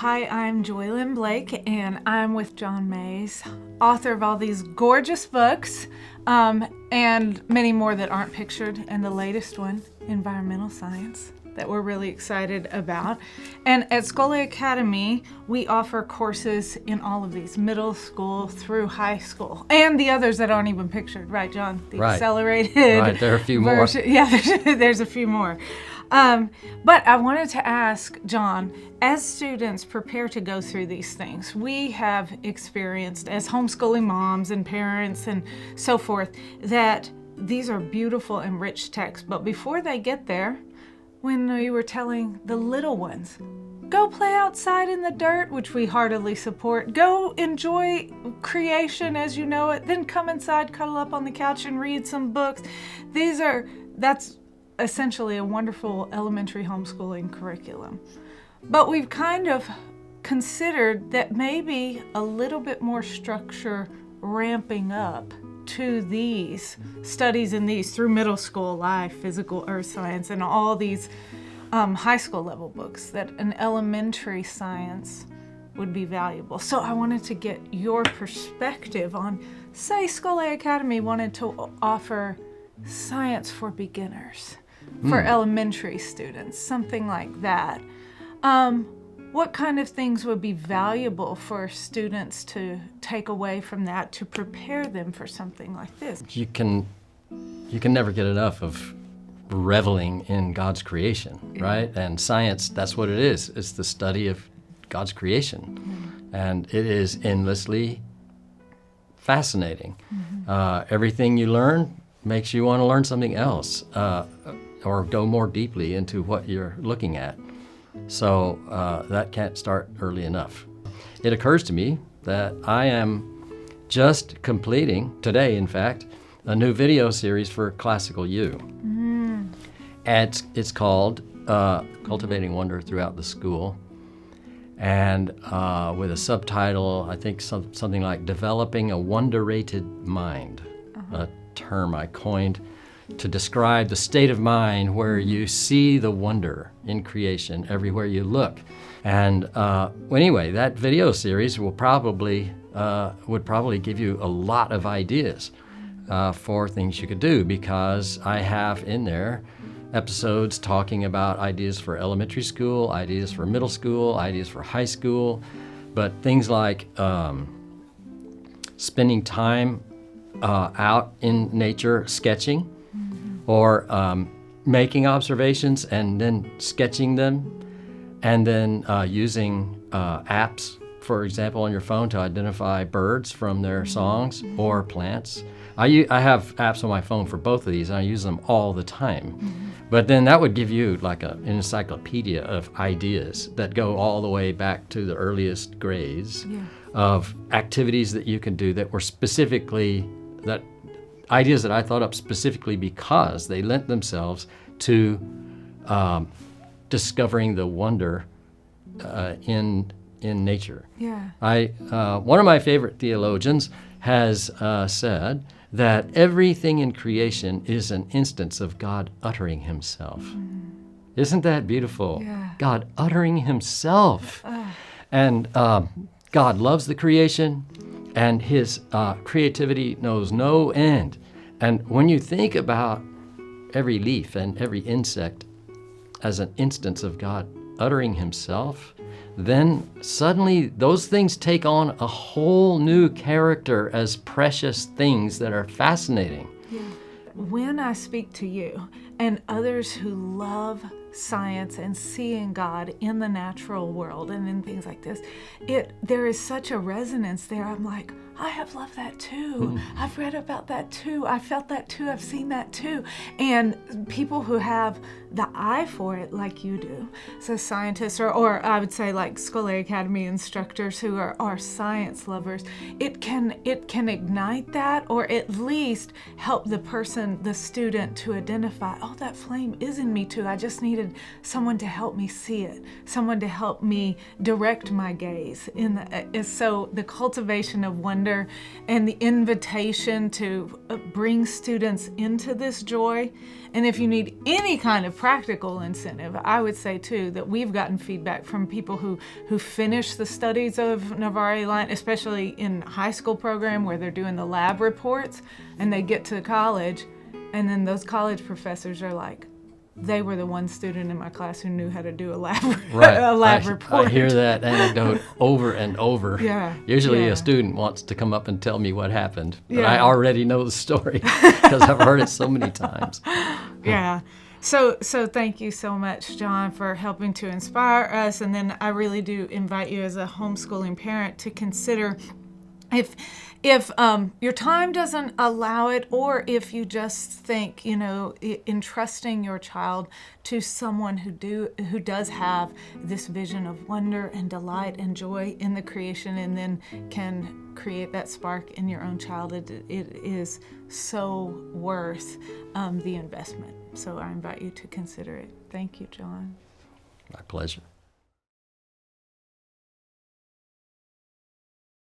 Hi, I'm Joylynn Blake, and I'm with John Mays, author of all these gorgeous books, and many more that aren't pictured, and the latest one, Environmental Science, that we're really excited about. And at Scholé Academy, we offer courses in all of these, middle school through high school, and the others that aren't even pictured, right, John? The accelerated Right, there are a few version. more. Yeah, there's a few more. But I wanted to ask, John, as students prepare to go through these things, we have experienced as homeschooling moms and parents and so forth, that these are beautiful and rich texts. But before they get there, when you were telling the little ones, go play outside in the dirt, which we heartily support, go enjoy creation as you know it, then come inside, cuddle up on the couch and read some books. That's essentially a wonderful elementary homeschooling curriculum. But we've kind of considered that maybe a little bit more structure ramping up to these studies in these through middle school, life, physical, earth science, and all these high school level books, that an elementary science would be valuable. So I wanted to get your perspective on, say, Scholé Academy wanted to offer science for beginners, for elementary students, something like that. What kind of things would be valuable for students to take away from that to prepare them for something like this? You can never get enough of reveling in God's creation, right? And science, that's what it is. It's the study of God's creation. And it is endlessly fascinating. Everything you learn makes you want to learn something else or go more deeply into what you're looking at. So that can't start early enough. It occurs to me that I am just completing, today in fact, a new video series for Classical U. And it's called Cultivating Wonder Throughout the School, and with a subtitle, I think something like Developing a Wonder-Rated Mind, a term I coined to describe the state of mind where you see the wonder in creation everywhere you look. And anyway, that video series would probably give you a lot of ideas for things you could do, because I have in there episodes talking about ideas for elementary school, ideas for middle school, ideas for high school, but things like spending time out in nature sketching, or making observations and then sketching them, and then using apps, for example, on your phone to identify birds from their songs or plants. I have apps on my phone for both of these, and I use them all the time. But then that would give you like an encyclopedia of ideas that go all the way back to the earliest grades of activities that you can do that were ideas that I thought up specifically because they lent themselves to discovering the wonder in nature. One of my favorite theologians has said that everything in creation is an instance of God uttering himself. Isn't that beautiful? God uttering himself. And God loves the creation, and his creativity knows no end. And when you think about every leaf and every insect as an instance of God uttering himself, then suddenly those things take on a whole new character as precious things that are fascinating. When I speak to you and others who love science and seeing God in the natural world and in things like this, there is such a resonance there. I'm like, I have loved that too. I've read about that too. I felt that too. I've seen that too. And people who have the eye for it like you do, so scientists or I would say like Scholé Academy instructors who are science lovers, it can ignite that, or at least help the student to identify, oh, that flame is in me too. I just needed someone to help me see it, someone to help me direct my gaze. So the cultivation of wonder wonder and the invitation to bring students into this joy. And if you need any kind of practical incentive, I would say too that we've gotten feedback from people who finish the studies of Novare line, especially in high school program where they're doing the lab reports, and they get to college, and then those college professors are like, they were the one student in my class who knew how to do a lab, report. I hear that anecdote over and over. Yeah. Usually yeah. a student wants to come up and tell me what happened, but Yeah. I already know the story because I've heard it so many times. Yeah. So thank you so much, John, for helping to inspire us. And then I really do invite you as a homeschooling parent to consider if your time doesn't allow it, or if you just think, entrusting your child to someone who does have this vision of wonder and delight and joy in the creation, and then can create that spark in your own child, it is so worth the investment. So I invite you to consider it. Thank you, John. My pleasure.